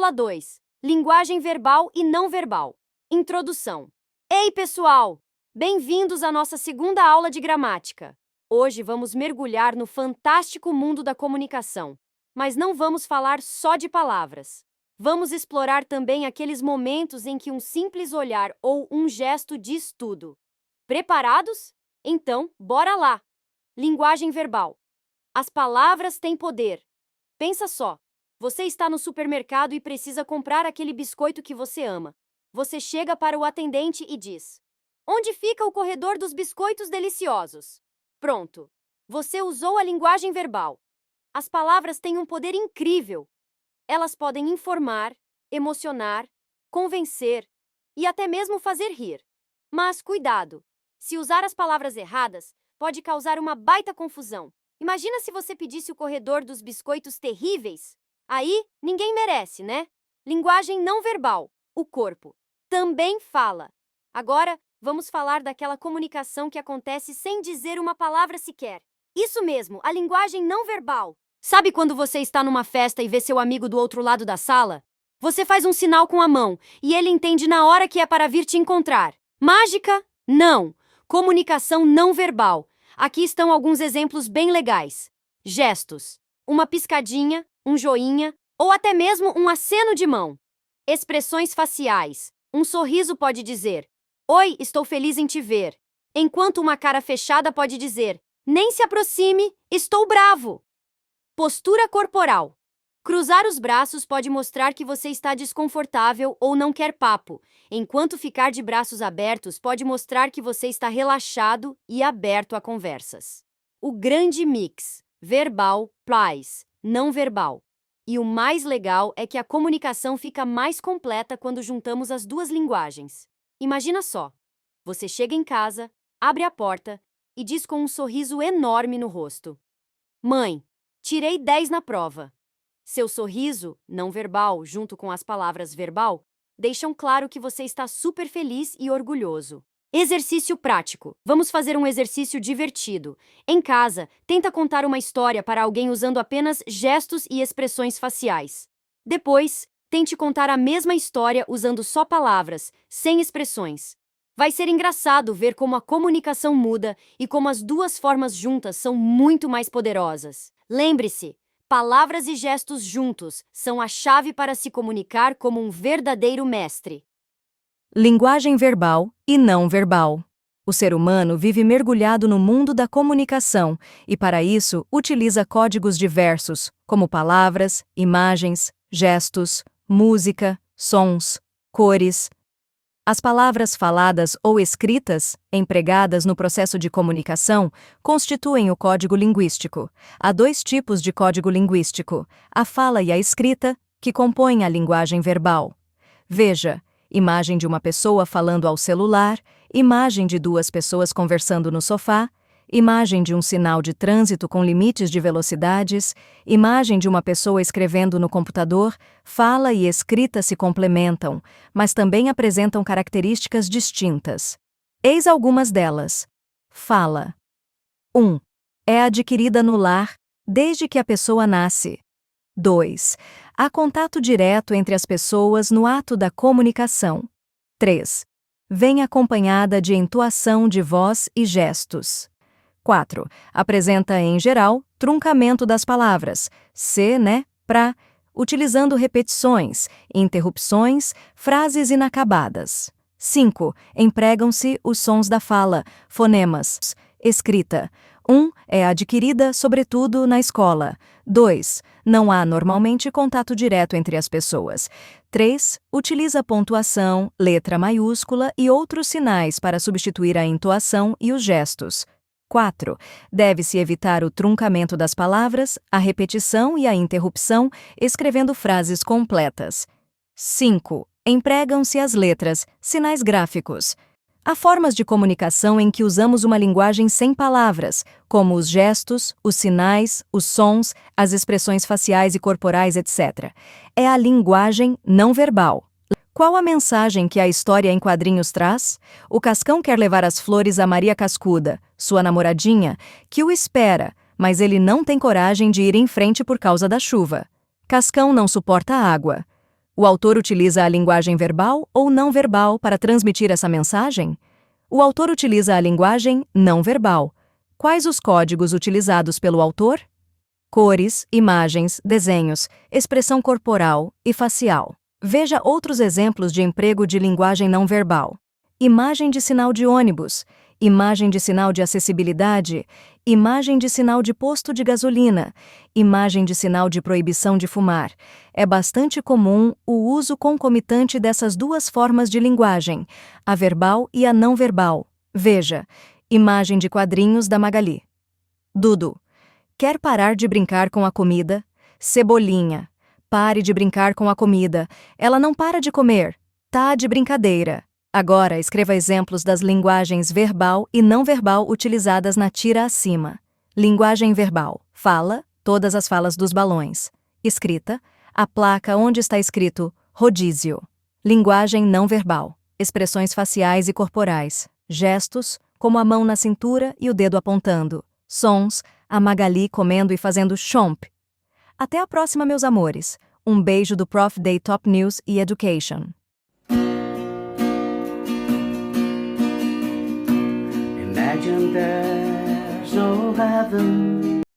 Aula 2. Linguagem verbal e não verbal. Introdução. Ei, pessoal! Bem-vindos à nossa segunda aula de gramática. Hoje vamos mergulhar no fantástico mundo da comunicação. Mas não vamos falar só de palavras. Vamos explorar também aqueles momentos em que um simples olhar ou um gesto diz tudo. Preparados? Então, bora lá! Linguagem verbal. As palavras têm poder. Pensa só. Você está no supermercado e precisa comprar aquele biscoito que você ama. Você chega para o atendente e diz: "Onde fica o corredor dos biscoitos deliciosos?" Pronto. Você usou a linguagem verbal. As palavras têm um poder incrível. Elas podem informar, emocionar, convencer e até mesmo fazer rir. Mas cuidado! Se usar as palavras erradas, pode causar uma baita confusão. Imagina se você pedisse o corredor dos biscoitos terríveis. Aí, ninguém merece, né? Linguagem não verbal. O corpo também fala. Agora, vamos falar daquela comunicação que acontece sem dizer uma palavra sequer. Isso mesmo, a linguagem não verbal. Sabe quando você está numa festa e vê seu amigo do outro lado da sala? Você faz um sinal com a mão e ele entende na hora que é para vir te encontrar. Mágica? Não. Comunicação não verbal. Aqui estão alguns exemplos bem legais. Gestos. Uma piscadinha, um joinha ou até mesmo um aceno de mão. Expressões faciais. Um sorriso pode dizer: "Oi, estou feliz em te ver." Enquanto uma cara fechada pode dizer: "Nem se aproxime, estou bravo." Postura corporal. Cruzar os braços pode mostrar que você está desconfortável ou não quer papo, enquanto ficar de braços abertos pode mostrar que você está relaxado e aberto a conversas. O grande mix, verbal, plus, não verbal. E o mais legal é que a comunicação fica mais completa quando juntamos as duas linguagens. Imagina só, você chega em casa, abre a porta e diz com um sorriso enorme no rosto: "Mãe, tirei 10 na prova." Seu sorriso, não verbal, junto com as palavras verbal, deixam claro que você está super feliz e orgulhoso. Exercício prático. Vamos fazer um exercício divertido. Em casa, tenta contar uma história para alguém usando apenas gestos e expressões faciais. Depois, tente contar a mesma história usando só palavras, sem expressões. Vai ser engraçado ver como a comunicação muda e como as duas formas juntas são muito mais poderosas. Lembre-se, palavras e gestos juntos são a chave para se comunicar como um verdadeiro mestre. Linguagem verbal e não verbal. O ser humano vive mergulhado no mundo da comunicação e, para isso, utiliza códigos diversos, como palavras, imagens, gestos, música, sons, cores. As palavras faladas ou escritas, empregadas no processo de comunicação, constituem o código linguístico. Há dois tipos de código linguístico: a fala e a escrita, que compõem a linguagem verbal. Veja: imagem de uma pessoa falando ao celular, imagem de duas pessoas conversando no sofá, imagem de um sinal de trânsito com limites de velocidades, imagem de uma pessoa escrevendo no computador. Fala e escrita se complementam, mas também apresentam características distintas. Eis algumas delas. Fala. 1. É adquirida no lar, desde que a pessoa nasce. 2. Há contato direto entre as pessoas no ato da comunicação. 3. Vem acompanhada de entoação de voz e gestos. 4. Apresenta, em geral, truncamento das palavras, se, né, pra, utilizando repetições, interrupções, frases inacabadas. 5. Empregam-se os sons da fala, fonemas. Escrita. 1. É adquirida, sobretudo, na escola. 2. Não há normalmente contato direto entre as pessoas. 3. Utiliza pontuação, letra maiúscula e outros sinais para substituir a entoação e os gestos. 4. Deve-se evitar o truncamento das palavras, a repetição e a interrupção, escrevendo frases completas. 5. Empregam-se as letras, sinais gráficos. Há formas de comunicação em que usamos uma linguagem sem palavras, como os gestos, os sinais, os sons, as expressões faciais e corporais, etc. É a linguagem não verbal. Qual a mensagem que a história em quadrinhos traz? O Cascão quer levar as flores a Maria Cascuda, sua namoradinha, que o espera, mas ele não tem coragem de ir em frente por causa da chuva. Cascão não suporta água. O autor utiliza a linguagem verbal ou não verbal para transmitir essa mensagem? O autor utiliza a linguagem não verbal. Quais os códigos utilizados pelo autor? Cores, imagens, desenhos, expressão corporal e facial. Veja outros exemplos de emprego de linguagem não verbal. Imagem de sinal de ônibus, imagem de sinal de acessibilidade, imagem de sinal de posto de gasolina, imagem de sinal de proibição de fumar. É bastante comum o uso concomitante dessas duas formas de linguagem, a verbal e a não verbal. Veja, imagem de quadrinhos da Magali. Dudu. Quer parar de brincar com a comida? Cebolinha. Pare de brincar com a comida. Ela não para de comer. Tá de brincadeira. Agora, escreva exemplos das linguagens verbal e não verbal utilizadas na tira acima. Linguagem verbal. Fala, todas as falas dos balões. Escrita, a placa onde está escrito rodízio. Linguagem não verbal. Expressões faciais e corporais. Gestos, como a mão na cintura e o dedo apontando. Sons, a Magali comendo e fazendo chomp. Até a próxima, meus amores. Um beijo do Prof. Day Top News e Education. Imagine there's no heaven,